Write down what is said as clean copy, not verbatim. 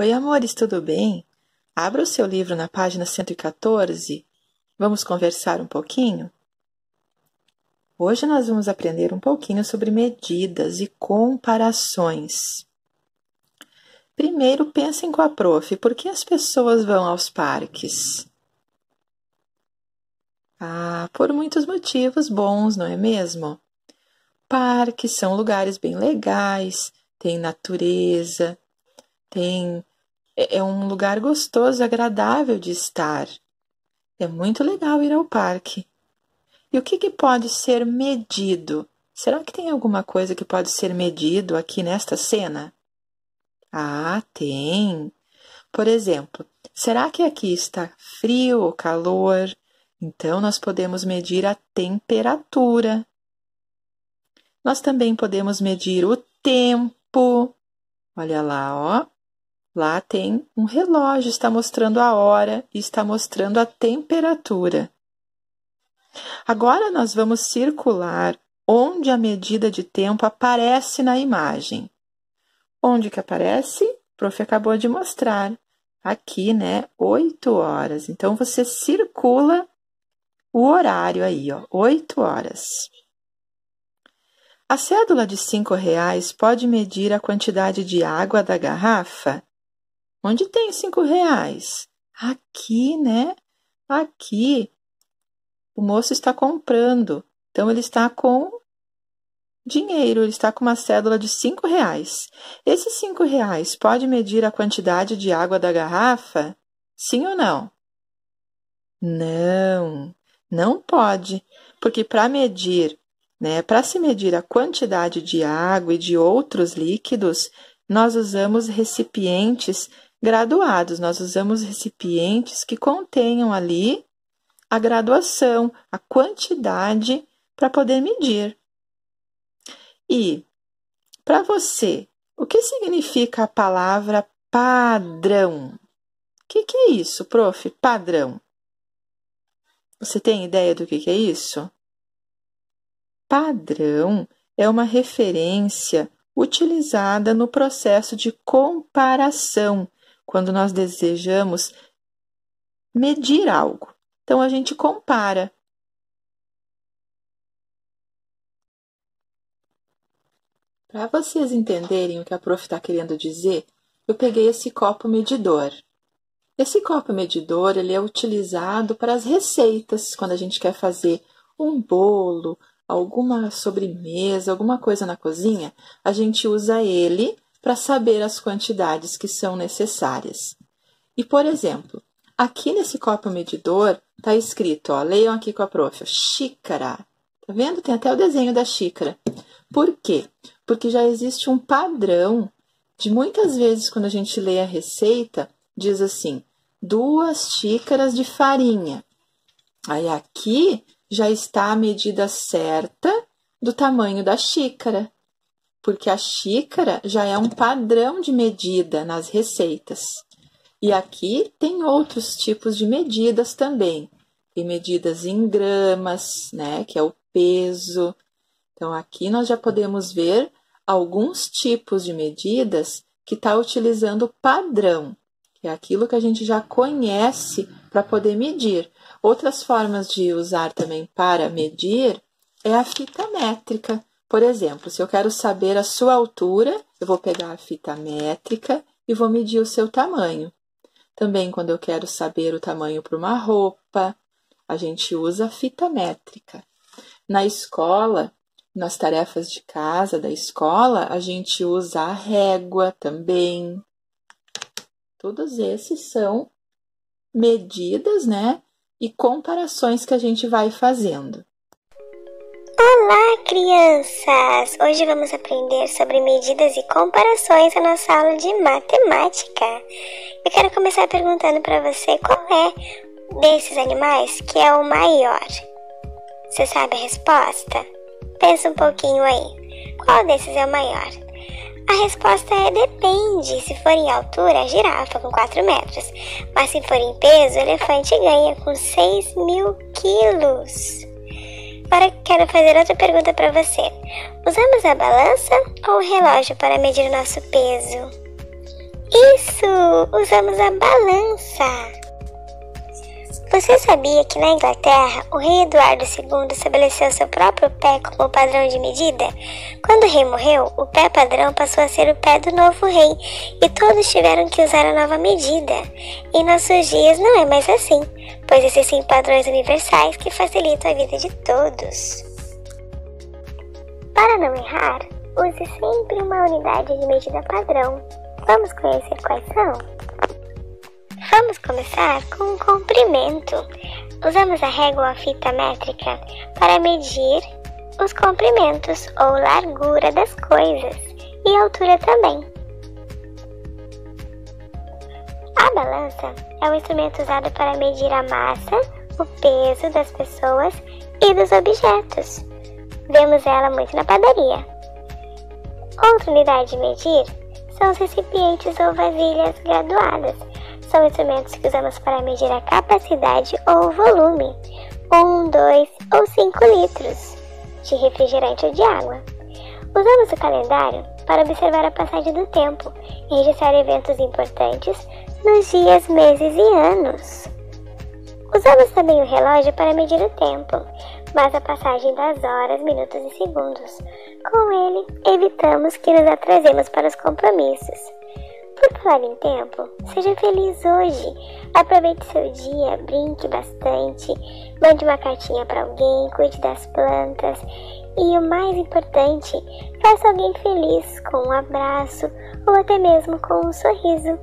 Oi, amores, tudo bem? Abra o seu livro na página 114. Vamos conversar um pouquinho? Hoje nós vamos aprender um pouquinho sobre medidas e comparações. Primeiro, pensem com a prof, por que as pessoas vão aos parques? Por muitos motivos bons, não é mesmo? Parques são lugares bem legais, tem natureza, é um lugar gostoso, agradável de estar. É muito legal ir ao parque. E o que pode ser medido? Será que tem alguma coisa que pode ser medido aqui nesta cena? Tem. Por exemplo, será que aqui está frio ou calor? Então, nós podemos medir a temperatura. Nós também podemos medir o tempo. Olha lá, ó. Lá tem um relógio, está mostrando a hora e está mostrando a temperatura. Agora nós vamos circular onde a medida de tempo aparece na imagem. Onde que aparece? O prof acabou de mostrar. Aqui, 8 horas. Então, você circula o horário aí, ó, 8 horas. A cédula de R$5 pode medir a quantidade de água da garrafa? Onde tem R$5? Aqui, Aqui, o moço está comprando. Então, ele está com dinheiro, ele está com uma cédula de R$5. Esses R$5 pode medir a quantidade de água da garrafa? Sim ou não? Não pode, porque para se medir a quantidade de água e de outros líquidos, nós usamos recipientes graduados, nós usamos recipientes que contenham ali a graduação, a quantidade para poder medir. E, para você, o que significa a palavra padrão? O que é isso, prof? Padrão. Você tem ideia do que é isso? Padrão é uma referência utilizada no processo de comparação, quando nós desejamos medir algo. Então, a gente compara. Para vocês entenderem o que a prof está querendo dizer, eu peguei esse copo medidor. Esse copo medidor ele é utilizado para as receitas, quando a gente quer fazer um bolo, alguma sobremesa, alguma coisa na cozinha, a gente usa ele para saber as quantidades que são necessárias. E, por exemplo, aqui nesse copo medidor está escrito, leiam aqui com a prof, xícara. Tá vendo? Tem até o desenho da xícara. Por quê? Porque já existe um padrão de muitas vezes quando a gente lê a receita, diz assim, 2 xícaras de farinha. Aí aqui já está a medida certa do tamanho da xícara, porque a xícara já é um padrão de medida nas receitas. E aqui tem outros tipos de medidas também. Tem medidas em gramas, que é o peso. Então, aqui nós já podemos ver alguns tipos de medidas que está utilizando o padrão, que é aquilo que a gente já conhece para poder medir. Outras formas de usar também para medir é a fita métrica. Por exemplo, se eu quero saber a sua altura, eu vou pegar a fita métrica e vou medir o seu tamanho. Também, quando eu quero saber o tamanho para uma roupa, a gente usa a fita métrica. Na escola, nas tarefas de casa da escola, a gente usa a régua também. Todos esses são medidas, e comparações que a gente vai fazendo. Olá, crianças! Hoje vamos aprender sobre medidas e comparações na nossa aula de matemática. Eu quero começar perguntando para você qual é desses animais que é o maior. Você sabe a resposta? Pensa um pouquinho aí. Qual desses é o maior? A resposta é depende. Se for em altura, a girafa com 4 metros. Mas se for em peso, o elefante ganha com 6.000 quilos. Agora quero fazer outra pergunta para você. Usamos a balança ou o relógio para medir o nosso peso? Isso! Usamos a balança! Você sabia que na Inglaterra o rei Eduardo II estabeleceu seu próprio pé como padrão de medida? Quando o rei morreu, o pé padrão passou a ser o pé do novo rei e todos tiveram que usar a nova medida. Em nossos dias não é mais assim, pois existem padrões universais que facilitam a vida de todos. Para não errar, use sempre uma unidade de medida padrão. Vamos conhecer quais são? Vamos começar com o comprimento. Usamos a régua ou a fita métrica para medir os comprimentos ou largura das coisas e altura também. A balança é um instrumento usado para medir a massa, o peso das pessoas e dos objetos. Vemos ela muito na padaria. Outra unidade de medir são os recipientes ou vasilhas graduadas. São instrumentos que usamos para medir a capacidade ou volume, 1, 2 ou 5 litros de refrigerante ou de água. Usamos o calendário para observar a passagem do tempo e registrar eventos importantes nos dias, meses e anos. Usamos também o relógio para medir o tempo, mas a passagem das horas, minutos e segundos. Com ele, evitamos que nos atrasemos para os compromissos. Por falar em tempo, seja feliz hoje. Aproveite seu dia, brinque bastante, mande uma cartinha para alguém, cuide das plantas e o mais importante, faça alguém feliz com um abraço ou até mesmo com um sorriso.